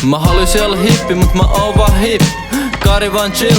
Mä haluisin olla hippi, mut mä oon vaan hip. Kari vaan chill,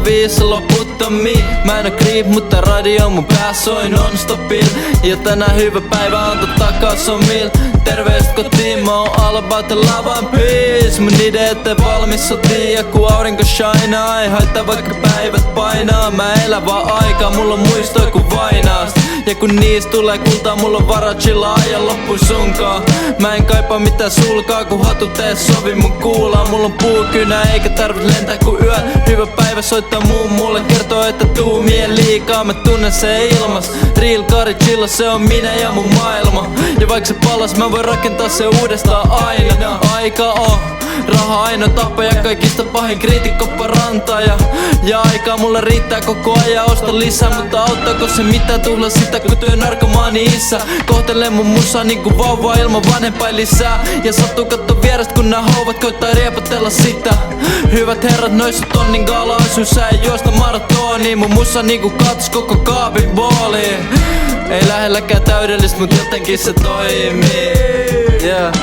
05 loputtomii. Mä en oo creep, mutta radio mun pää soi non-stopil. Ja tänään hyvä päivä antaa takas omil. Terveistä kotiin, mä oon all about the love and peace. Mun ideet ei valmis sotiin, ja ku aurinko shinaa. Ei haittaa vaikka päivät painaa. Mä elän vaan aikaa, mulla on muistoja ku vainaast. Ja kun niistä tulee kultaa, mulla on varaa chillaa ajan loppuun sunkaan. Mä en kaipaa mitään sulkaa, kun hatut ei sovi mun kuulaa. Mulla on puukynä eikä tarvit lentää ku yö. Hyvä päivä soittaa mulle, kertoo että tuumien liikaa. Mä tunnen se ilmas, real Kari chilla, se on minä ja mun maailma. Ja vaikka se palas, mä voin rakentaa se uudestaan aina. Aika on raha ainoa tapa ja kaikista pahin kriitikko parantaja. Ja aikaa mulle riittää koko ajan, osta lisää. Mutta auttaako se mitä tulla sitä, kun työ narkomaani isä kohtelee mun musaa niinku vauva ilman vanhempain lisää. Ja sattuu katto vierestä kun nää houvat koittaa riepotella sitä. Hyvät herrat, noissa tonnin galaisuissa ei juosta maratoniin. Mun musa niinku katos koko kaapin booliin. Ei lähelläkään täydellistä, mut jotenkin se toimii. Yeah.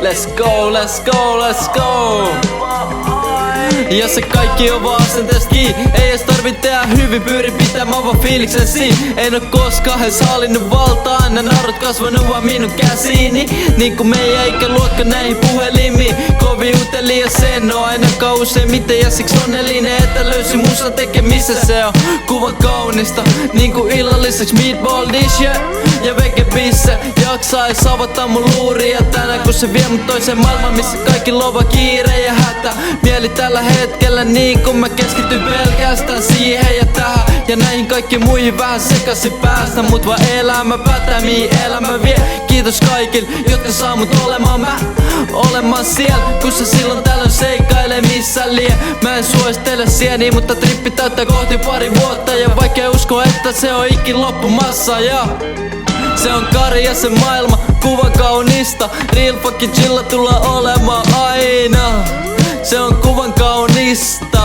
Let's go, let's go, let's go. Ja se kaikki on vaan asenteesta kiinni. Ei edes tarvit tehdä hyvin, pyrin pitämään vaan fiiliksen siin. En oo koskaan edes hallinnut valtaa, nää narut kasvanut vaan minun käsiini. Niinku meidän ikäluokka näihin puhelimiin. Kovin utelias en oo ainakaan useimmiten. Ja siksi onnellinen, että löysin musan tekemistä. Se on kuvan kaunista, niinku illalliseksi meatball dish, yeah. Ja vegebisse jaksaa ees avata mun luuria tänään, kun se vie mut toiseen maailmaan, missä kaikki lova kiire ja hätä. Mieli tällä hetkellä niin kun mä keskityn pelkästään siihen ja tähän. Ja näihin kaikki muihin vähän sekaisin päästä. Mut vaan elämä päättää mihin elämä vie. Kiitos kaikille, jotka saa mut olemaan siellä, kun se silloin tällöin seikkailee missä lie. Mä en suosittele sieniä, mutta trippi täyttää kohti pari vuotta. Ja vaikea uskoa, että se on ikin loppumassa. Ja se on Kari ja se maailma, kuva kaunista. Real fucking chilla tullaan olemaan aina. Se on kuvan kaunista.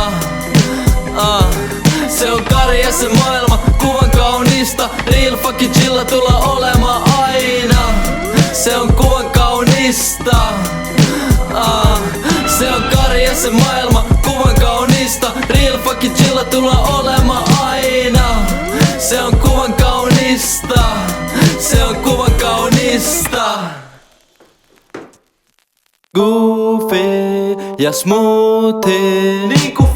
Se on Kari ja se maailma, kuvan kaunista. Real fucking chilla tullaan olemaan aina. Se on kuvan kaunista. Se on Kari ja se maailma, kuvan kaunista. Real fucking chilla tullaan olemaan aina. Se on kuvan kaunista. Se on kuvan kaunista. Goofy ja smoothie, niinku